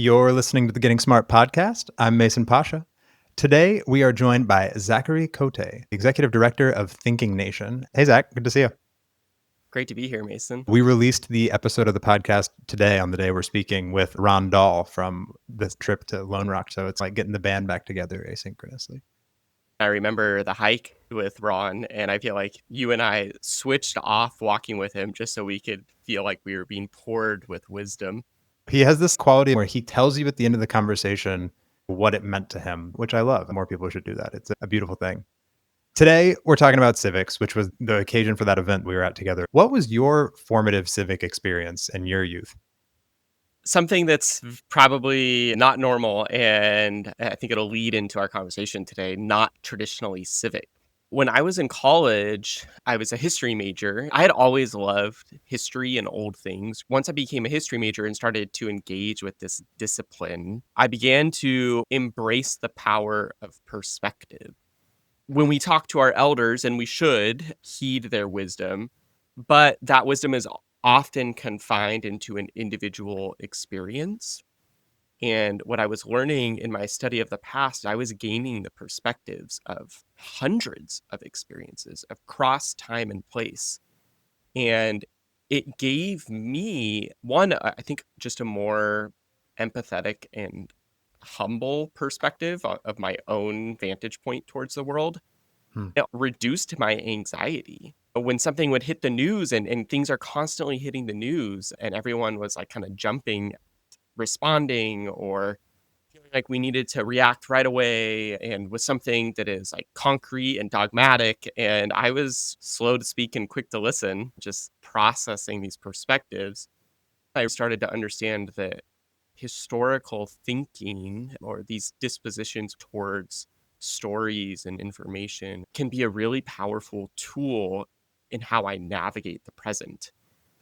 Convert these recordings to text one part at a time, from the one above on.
You're listening to the Getting Smart podcast. I'm Mason Pasha. Today, we are joined by Zachary Cote, Executive Director of Thinking Nation. Hey, Zach, good to see you. Great to be here, Mason. We released the episode of the podcast today on the day we're speaking with Ron Dahl from this trip to Lone Rock. So it's like getting the band back together asynchronously. I remember the hike with Ron, and I feel like you and I switched off walking with him just so we could feel like we were being poured with wisdom. He has this quality where he tells you at the end of the conversation what it meant to him, which I love. More people should do that. It's a beautiful thing. Today, we're talking about civics, which was the occasion for that event we were at together. What was your formative civic experience in your youth? Something that's probably not normal, and I think it'll lead into our conversation today, not traditionally civic. When I was in college, I was a history major. I had always loved history and old things. Once I became a history major and started to engage with this discipline, I began to embrace the power of perspective. When we talk to our elders, and we should heed their wisdom, but that wisdom is often confined into an individual experience. And what I was learning in my study of the past, I was gaining the perspectives of hundreds of experiences across time and place. And it gave me, one, I think, just a more empathetic and humble perspective of my own vantage point towards the world. Hmm. It reduced my anxiety. When something would hit the news, and things are constantly hitting the news, and everyone was like kind of jumping, responding, or feeling like we needed to react right away, and with something that is like concrete and dogmatic. And I was slow to speak and quick to listen, just processing these perspectives. I started to understand that historical thinking, or these dispositions towards stories and information, can be a really powerful tool in how I navigate the present.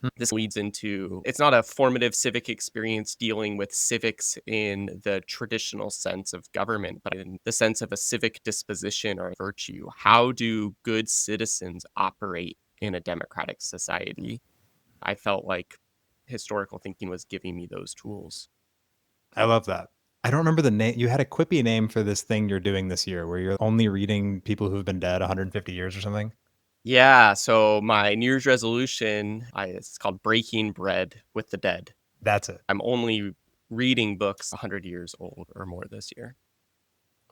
Hmm. This leads into, it's not a formative civic experience dealing with civics in the traditional sense of government, but in the sense of a civic disposition or virtue. How do good citizens operate in a democratic society? I felt like historical thinking was giving me those tools. I love that. I don't remember the name. You had a quippy name for this thing you're doing this year where you're only reading people who've been dead 150 years or something. Yeah, so my New Year's resolution, it's called Breaking Bread with the Dead. That's it. I'm only reading books 100 years old or more this year.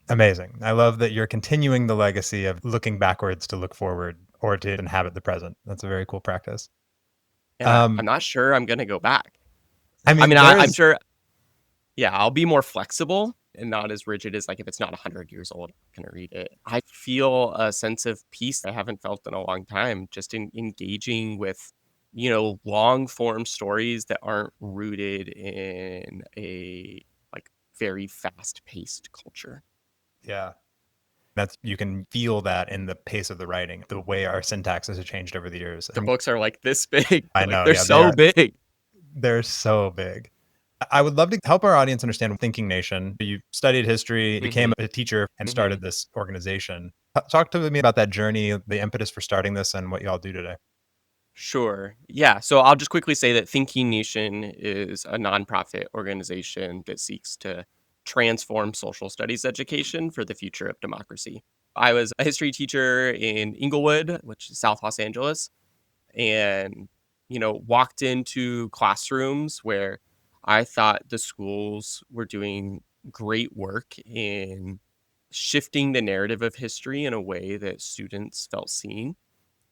Amazing. I love that you're continuing the legacy of looking backwards to look forward or to inhabit the present. That's a very cool practice. And I'm not sure I'm going to go back. I I mean, mean, there I'm is, sure, yeah, I'll be more flexible and not as rigid as like if it's not 100 years old, I'm going to read it. I feel a sense of peace I haven't felt in a long time, just in engaging with, long form stories that aren't rooted in a like very fast paced culture. yeah. That's you can feel that in the pace of the writing, the way our syntax has changed over the years. The books are like this big, I like know, they're yeah, they so are. big. They're so big. I would love to help our audience understand Thinking Nation. You studied history, became Hmm. a teacher, and Hmm. started this organization. Talk to me about that journey, the impetus for starting this, and what y'all do today. Sure. Yeah. So I'll just quickly say that Thinking Nation is a nonprofit organization that seeks to transform social studies education for the future of democracy. I was a history teacher in Inglewood, which is South Los Angeles, and, walked into classrooms where I thought the schools were doing great work in shifting the narrative of history in a way that students felt seen.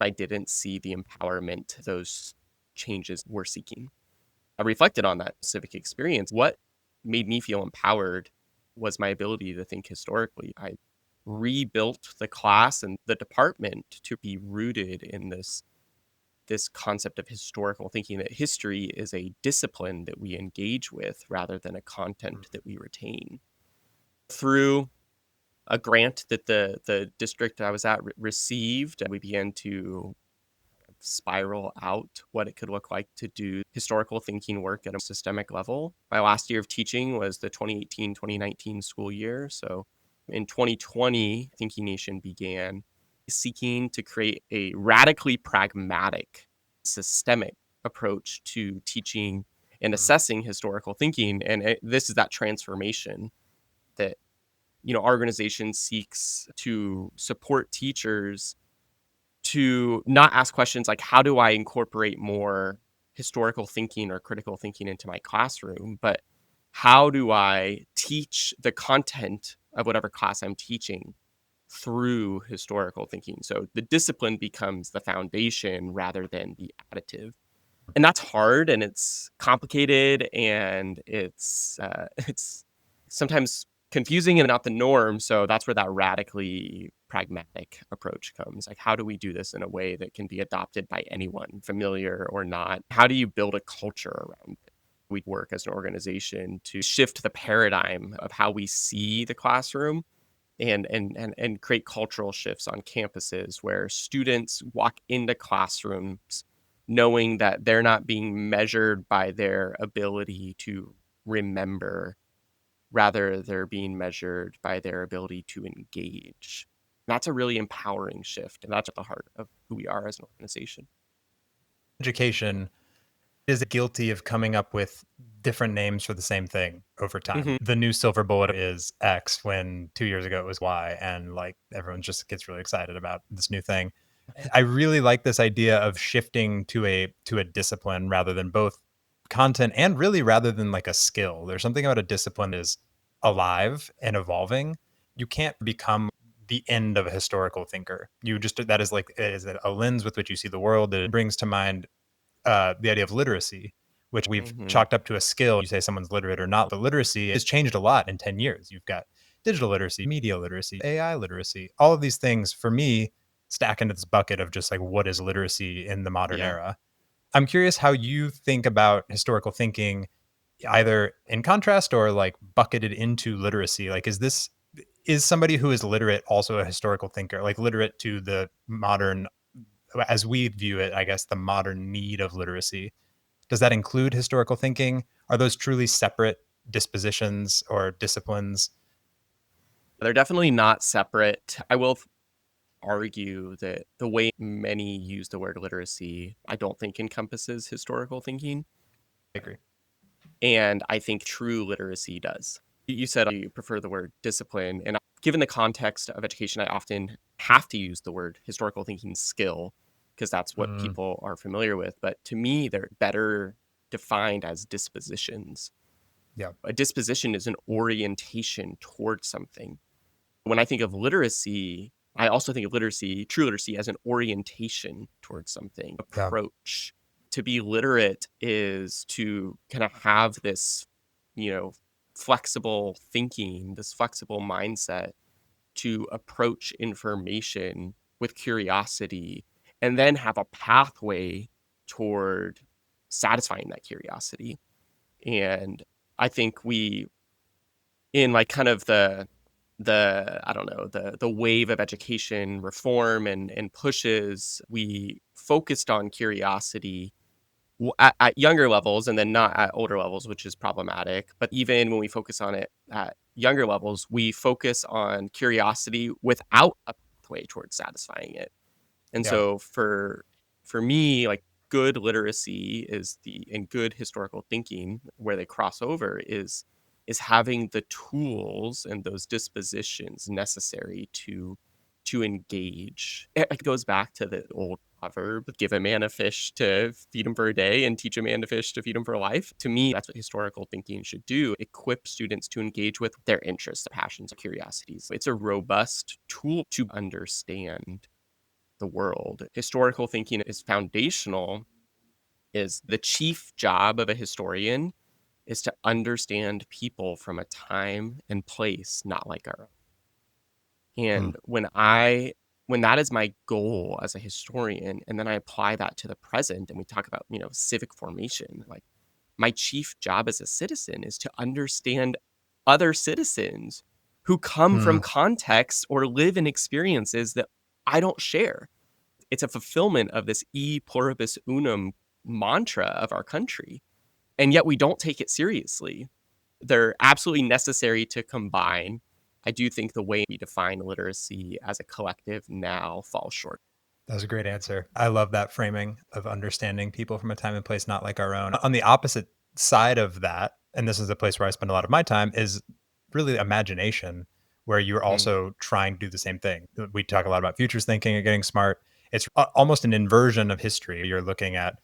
I didn't see the empowerment those changes were seeking. I reflected on that civic experience. What made me feel empowered was my ability to think historically. I rebuilt the class and the department to be rooted in this concept of historical thinking, that history is a discipline that we engage with rather than a content that we retain. Through a grant that the district I was at received, we began to spiral out what it could look like to do historical thinking work at a systemic level. My last year of teaching was the 2018-2019 school year. So in 2020, Thinking Nation began seeking to create a radically pragmatic, systemic approach to teaching and Mm. assessing historical thinking. And this is that transformation that, our organization seeks to support teachers to not ask questions like, how do I incorporate more historical thinking or critical thinking into my classroom, but how do I teach the content of whatever class I'm teaching through historical thinking? So the discipline becomes the foundation rather than the additive. And that's hard and it's complicated and it's sometimes confusing and not the norm. So that's where that radically pragmatic approach comes. Like, how do we do this in a way that can be adopted by anyone, familiar or not? How do you build a culture around it? We work as an organization to shift the paradigm of how we see the classroom and create cultural shifts on campuses where students walk into classrooms knowing that they're not being measured by their ability to remember, rather they're being measured by their ability to engage. That's a really empowering shift, and that's at the heart of who we are as an organization. Education is guilty of coming up with different names for the same thing over time. Mhm. The new silver bullet is X when 2 years ago it was Y, and like everyone just gets really excited about this new thing. I really like this idea of shifting to a discipline rather than both content and really rather than like a skill. There's something about a discipline is alive and evolving. You can't become the end of a historical thinker. You just that is like it is a lens with which you see the world. It brings to mind the idea of literacy, which we've Mhm. chalked up to a skill. You say someone's literate or not, but literacy has changed a lot in 10 years. You've got digital literacy, media literacy, AI literacy, all of these things for me stack into this bucket of just like what is literacy in the modern Yeah. era. I'm curious how you think about historical thinking, either in contrast or like bucketed into literacy. Like, is somebody who is literate also a historical thinker, like literate to the modern, as we view it, I guess, the modern need of literacy? Does that include historical thinking? Are those truly separate dispositions or disciplines? They're definitely not separate. I will argue that the way many use the word literacy, I don't think encompasses historical thinking. I agree. And I think true literacy does. You said you prefer the word discipline. And given the context of education, I often have to use the word historical thinking skill because that's what Mm, people are familiar with. But to me, they're better defined as dispositions. yeah. A disposition is an orientation towards something. When I think of literacy, I also think of literacy, true literacy, as an orientation towards something, Yeah. approach. To be literate is to kind of have this, flexible thinking, this flexible mindset to approach information with curiosity and then have a pathway toward satisfying that curiosity. And I think we in like kind of the I don't know, the wave of education reform and pushes, we focused on curiosity at younger levels and then not at older levels, which is problematic. But even when we focus on it at younger levels, we focus on curiosity without a pathway towards satisfying it. And Yeah. so for me, like good literacy is the and good historical thinking where they cross over is having the tools and those dispositions necessary to engage. It goes back to the old proverb, give a man a fish to feed him for a day and teach a man to fish to feed him for life. To me, that's what historical thinking should do. Equip students to engage with their interests, passions, curiosities. It's a robust tool to understand the world. Historical thinking is foundational, is the chief job of a historian is to understand people from a time and place not like our own. Mm, And when that is my goal as a historian, and then I apply that to the present and we talk about, civic formation, like my chief job as a citizen is to understand other citizens who come from mm. contexts or live in experiences that I don't share. It's a fulfillment of this e pluribus unum mantra of our country. And yet we don't take it seriously. They're absolutely necessary to combine. I do think the way we define literacy as a collective now falls short. That was a great answer. I love that framing of understanding people from a time and place not like our own. On the opposite side of that, and this is a place where I spend a lot of my time, is really imagination, where you're Mm, also trying to do the same thing. We talk a lot about futures thinking and getting smart. It's almost an inversion of history. You're looking at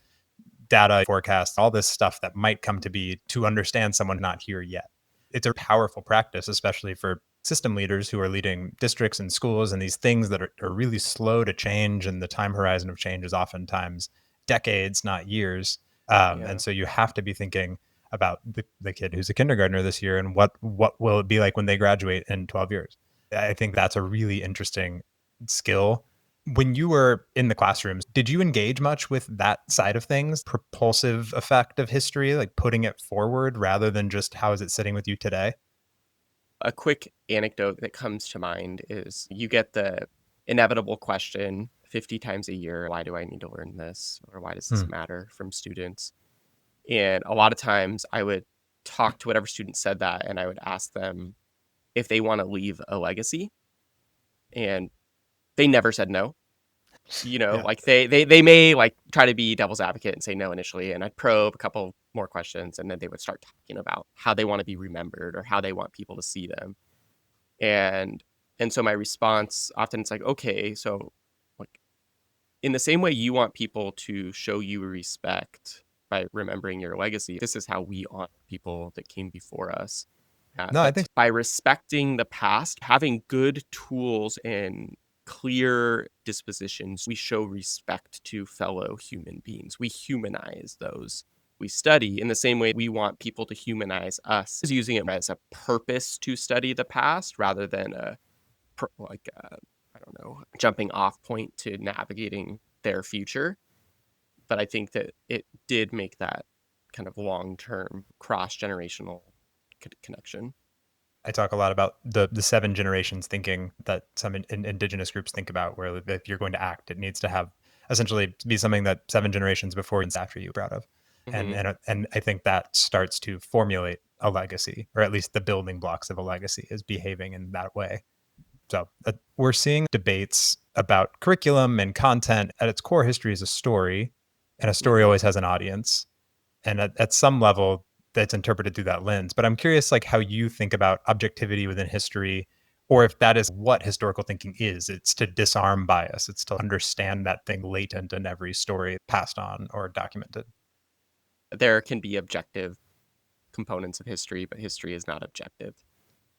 data forecasts, all this stuff that might come to be to understand someone not here yet. It's a powerful practice, especially for system leaders who are leading districts and schools and these things that are really slow to change. And the time horizon of change is oftentimes decades, not years. And yeah. so you have to be thinking about the kid who's a kindergartner this year and what will it be like when they graduate in 12 years. I think that's a really interesting skill. When you were in the classrooms, did you engage much with that side of things, propulsive effect of history, like putting it forward rather than just how is it sitting with you today? A quick anecdote that comes to mind is you get the inevitable question 50 times a year, why do I need to learn this? Or why does this Hmm. matter from students? And a lot of times I would talk to whatever student said that and I would ask them if they want to leave a legacy. And they never said no. Yeah. Like they may like try to be devil's advocate and say no initially. And I'd probe a couple more questions and then they would start talking about how they want to be remembered or how they want people to see them. And and so my response often it's like, okay, so like in the same way you want people to show you respect by remembering your legacy, this is how we honor people that came before us. No, I But think by respecting the past, having good tools and clear dispositions, we show respect to fellow human beings. We humanize those we study in the same way we want people to humanize us, using it as a purpose to study the past rather than I don't know, jumping off point to navigating their future. But I think that it did make that kind of long term cross generational connection. I talk a lot about the seven generations thinking that some indigenous groups think about, where if you're going to act, it needs to have essentially be something that seven generations before and after you are proud of, and Hmm. and I think that starts to formulate a legacy, or at least the building blocks of a legacy is behaving in that way. So we're seeing debates about curriculum and content. At its core, history is a story, and a story Hmm. always has an audience. And at some level, that's interpreted through that lens. But I'm curious, like how you think about objectivity within history, or if that is what historical thinking is. It's to disarm bias. It's to understand that thing latent in every story passed on or documented. There can be objective components of history, but history is not objective.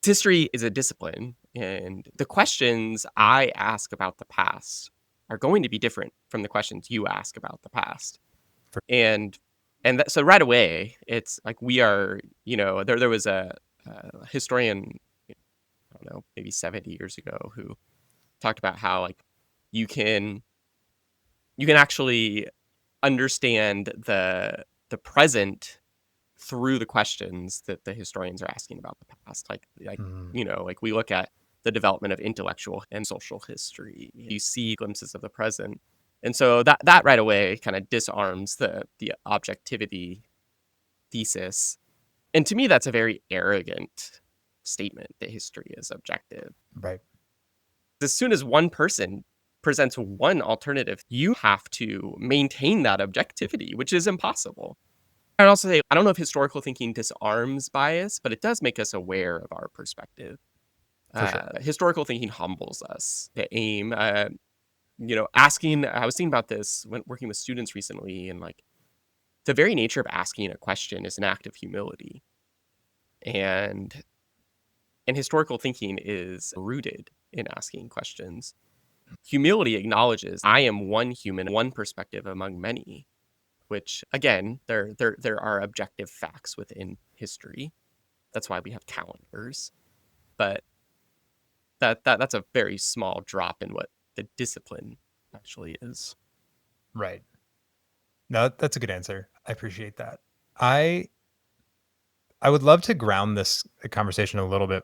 History is a discipline, and the questions I ask about the past are going to be different from the questions you ask about the past. For And so right away, it's like we are, there was a historian, I don't know, maybe 70 years ago who talked about how like you can you can actually understand the present through the questions that the historians are asking about the past. mm, Like we look at the development of intellectual and social history. You see glimpses of the present. And so that right away kind of disarms the objectivity thesis. And to me, that's a very arrogant statement that history is objective. right. As soon as one person presents one alternative, you have to maintain that objectivity, which is impossible. I'd also say I don't know if historical thinking disarms bias, but it does make us aware of our perspective. For sure. Historical thinking humbles us. The aim, asking. I was thinking about this when working with students recently, and like the very nature of asking a question is an act of humility, and historical thinking is rooted in asking questions. Humility acknowledges I am one human, one perspective among many. Which again, there are objective facts within history. That's why we have calendars. But that's a very small drop in what the discipline actually is. Right. No, that's a good answer. I appreciate that. I I would love to ground this conversation a little bit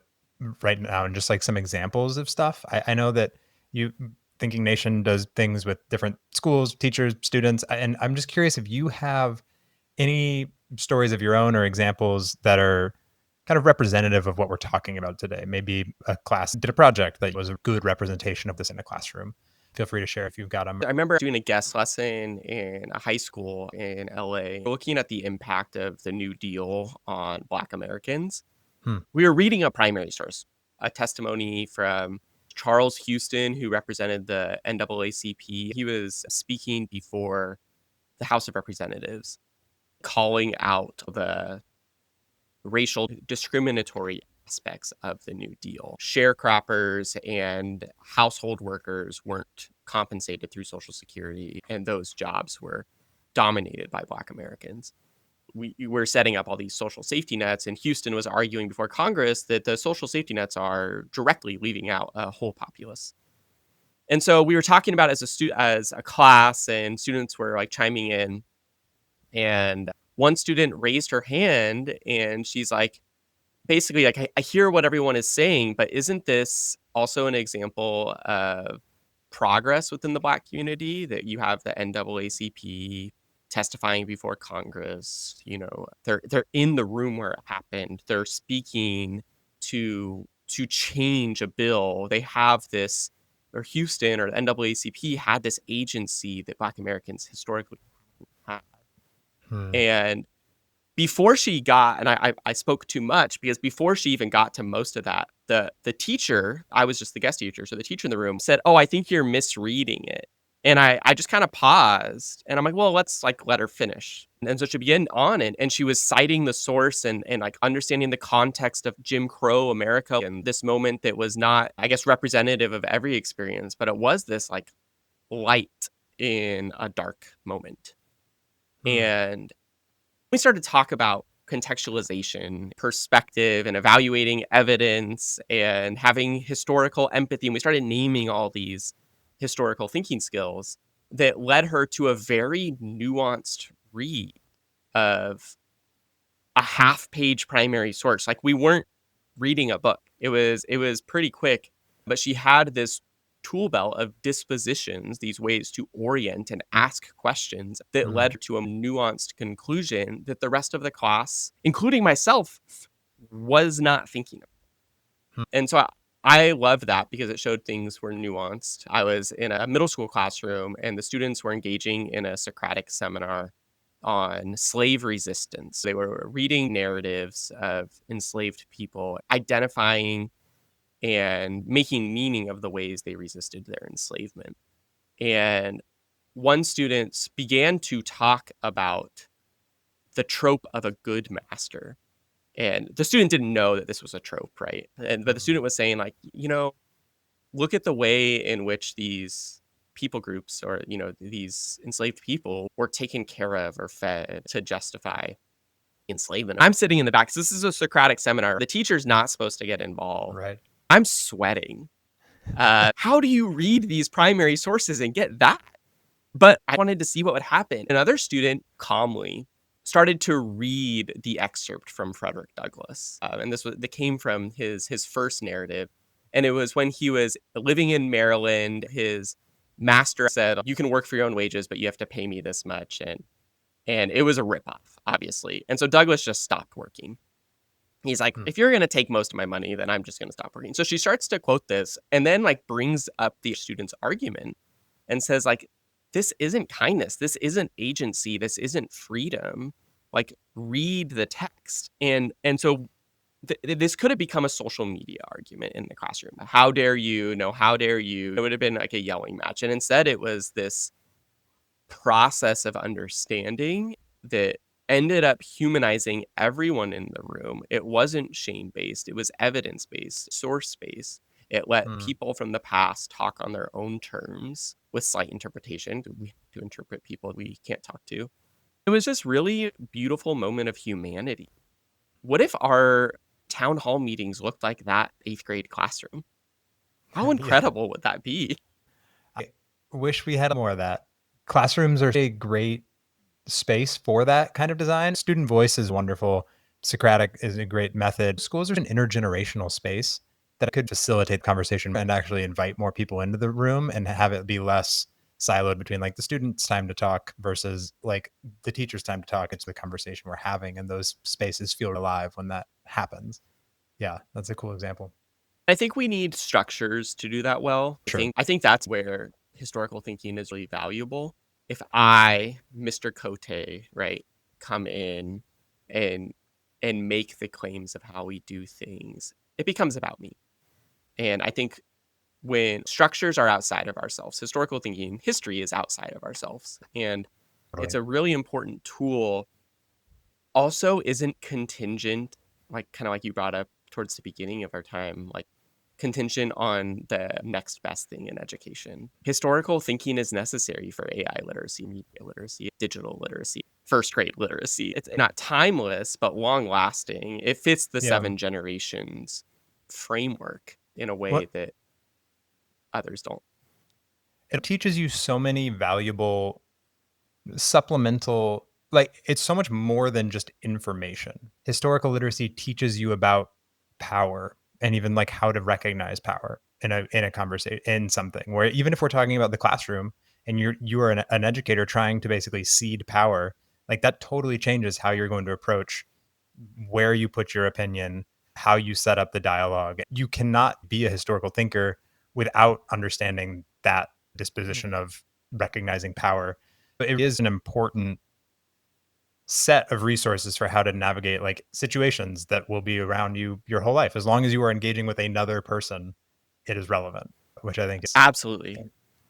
right now and just like some examples of stuff. I know that you Thinking Nation does things with different schools, teachers, students, and I'm just curious if you have any stories of your own or examples that are kind of representative of what we're talking about today. Maybe a class did a project that was a good representation of this in a classroom. Feel free to share if you've got them. I remember doing a guest lesson in a high school in LA, looking at the impact of the New Deal on Black Americans. Hmm. We were reading a primary source, a testimony from Charles Houston, who represented the NAACP. He was speaking before the House of Representatives, calling out the racial discriminatory aspects of the New Deal. Sharecroppers and household workers weren't compensated through Social Security, and those jobs were dominated by Black Americans. We were setting up all these social safety nets, and Houston was arguing before Congress that the social safety nets are directly leaving out a whole populace. And so we were talking about it as a class, and students were like chiming in. And one student raised her hand, and she's like, basically, like, I hear what everyone is saying, but isn't this also an example of progress within the Black community, that you have the NAACP testifying before Congress? You know, they're in the room where it happened. They're speaking to change a bill. They have this, or Houston or the NAACP had this agency that Black Americans historically had. Hmm. And before she got, and I spoke too much, because before she even got to most of that, the teacher, I was just the guest teacher, so the teacher in the room said, "Oh, I think you're misreading it." And I just kind of paused, and I'm like, well, let's like let her finish. And so she began on it, and she was citing the source and like understanding the context of Jim Crow America, and this moment that was not, I guess, representative of every experience, but it was this like light in a dark moment. Hmm. And we started to talk about contextualization, perspective, and evaluating evidence, and having historical empathy. And we started naming all these historical thinking skills that led her to a very nuanced read of a half-page primary source. Like, we weren't reading a book. It was pretty quick, but she had this tool belt of dispositions, these ways to orient and ask questions that Hmm. led her to a nuanced conclusion that the rest of the class, including myself, was not thinking of. Hmm. And so I love that because it showed things were nuanced. I was in a middle school classroom, and the students were engaging in a Socratic seminar on slave resistance. They were reading narratives of enslaved people, identifying and making meaning of the ways they resisted their enslavement. And one student began to talk about the trope of a good master. And the student didn't know that this was a trope, right? But the student was saying, like, look at the way in which these people groups, or these enslaved people, were taken care of or fed to justify enslavement. I'm sitting in the back. So this is a Socratic seminar. The teacher's not supposed to get involved. Right. I'm sweating. How do you read these primary sources and get that? But I wanted to see what would happen. Another student calmly started to read the excerpt from Frederick Douglass, and that came from his first narrative. And it was when he was living in Maryland. His master said, "You can work for your own wages, but you have to pay me this much." And it was a ripoff, obviously. And so Douglass just stopped working. He's like, Hmm. "If you're going to take most of my money, then I'm just going to stop working." So she starts to quote this, and then like brings up the student's argument and says, like, this isn't kindness. This isn't agency. This isn't freedom. Like, read the text. And so this could have become a social media argument in the classroom. How dare you? No, how dare you? It would have been like a yelling match. And instead, it was this process of understanding that ended up humanizing everyone in the room. It wasn't shame based, it was evidence based, source based. It let Hmm. people from the past talk on their own terms with slight interpretation. We have to interpret people we can't talk to. It was just really beautiful moment of humanity. What if our town hall meetings looked like that eighth grade classroom? How Yeah. incredible would that be? I wish we had more of that. Classrooms are a great space for that kind of design. Student voice is wonderful. Socratic is a great method. Schools are an intergenerational space that could facilitate conversation and actually invite more people into the room and have it be less siloed between like the student's time to talk versus like the teacher's time to talk. It's the conversation we're having, and those spaces feel alive when that happens. Yeah, that's a cool example. I think we need structures to do that well. Sure. I think that's where historical thinking is really valuable. If I, Mr. Cote, right, come in and make the claims of how we do things, it becomes about me. And I think when structures are outside of ourselves, historical thinking, history is outside of ourselves. And it's Totally. a really important tool. Also isn't contingent, like kind of like you brought up towards the beginning of our time, like contingent on the next best thing in education. Historical thinking is necessary for AI literacy, media literacy, digital literacy, first grade literacy. It's not timeless, but long lasting. It fits the Yeah. 7 generations framework in a way What that others don't. it teaches you so many valuable supplemental, like it's so much more than just information. Historical literacy teaches you about power and even like how to recognize power in a conversation in something where even if we're talking about the classroom and you are an educator trying to basically seed power, like that totally changes how you're going to approach where you put your opinion, how you set up the dialogue. You cannot be a historical thinker without understanding that disposition of recognizing power. But it is an important set of resources for how to navigate like situations that will be around you your whole life. As long as you are engaging with another person, it is relevant, which I think is, Absolutely.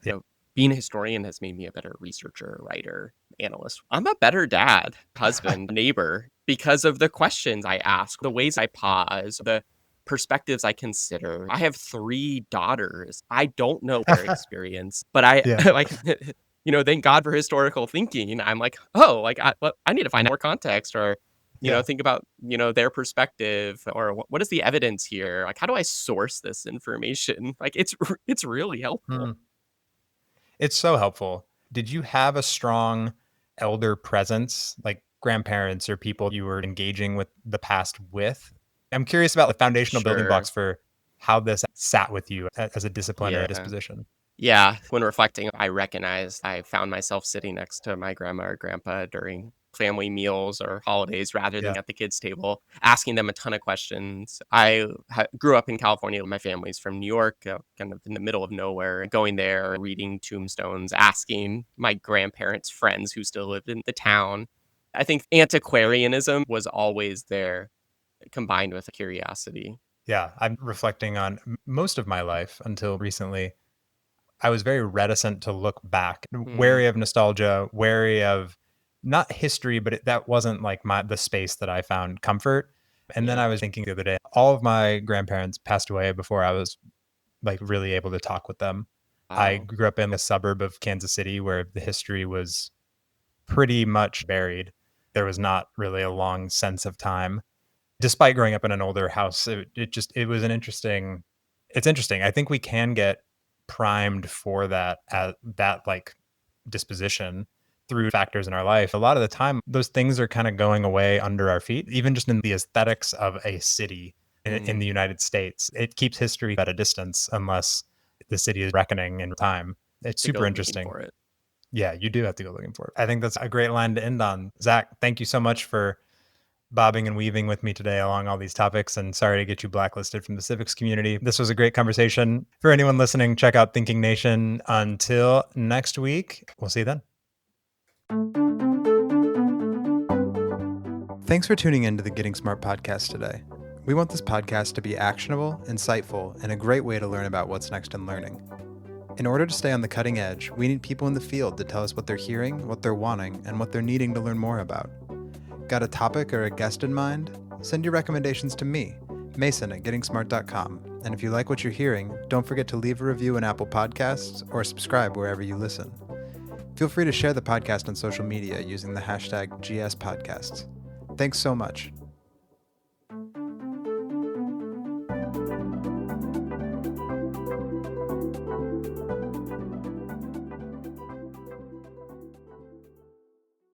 yeah. Being a historian has made me a better researcher, writer, analyst. I'm a better dad, husband, neighbor because of the questions I ask, the ways I pause, the perspectives I consider. I have 3 daughters. I don't know their experience, but I Yeah. like, thank God for historical thinking. I'm like, oh, like I need to find out more context or, Yeah. think about, their perspective or what is the evidence here? Like, how do I source this information? Like, it's really helpful. Mm. It's so helpful. Did you have a strong elder presence, like grandparents or people you were engaging with the past with? I'm curious about the foundational building Sure. blocks for how this sat with you as a discipline or a Yeah. disposition. Yeah. When reflecting, I recognized I found myself sitting next to my grandma or grandpa during family meals or holidays rather Yeah. than at the kids' table, asking them a ton of questions. I grew up in California. My family's from New York, kind of in the middle of nowhere, going there, reading tombstones, asking my grandparents' friends who still lived in the town. I think antiquarianism was always there, combined with curiosity. Yeah. I'm reflecting on most of my life until recently. I was very reticent to look back, Mm, wary of nostalgia, wary of not history, but that wasn't like the space that I found comfort. And then yeah. I was thinking the other day, all of my grandparents passed away before I was like really able to talk with them. I Wow. grew up in a suburb of Kansas City where the history was pretty much buried. There was not really a long sense of time. Despite growing up in an older house, it was an interesting it's interesting. I think we can get primed for that like disposition through factors in our life. A lot of the time, those things are kind of going away under our feet, even just in the aesthetics of a city in the Mm, United States. It keeps history at a distance unless the city is reckoning in time. It's to super go looking interesting. for it. Yeah, you do have to go looking for it. I think that's a great line to end on. Zach, thank you so much for bobbing and weaving with me today along all these topics. And sorry to get you blacklisted from the civics community. This was a great conversation. For anyone listening, check out Thinking Nation. Until next week, we'll see you then. Thanks for tuning in to the Getting Smart podcast today. We want this podcast to be actionable, insightful, and a great way to learn about what's next in learning. In order to stay on the cutting edge, we need people in the field to tell us what they're hearing, what they're wanting, and what they're needing to learn more about. Got a topic or a guest in mind? Send your recommendations to me, Mason at gettingsmart.com. And if you like what you're hearing, don't forget to leave a review in Apple Podcasts or subscribe wherever you listen. Feel free to share the podcast on social media using the hashtag GSPodcasts. Thanks so much.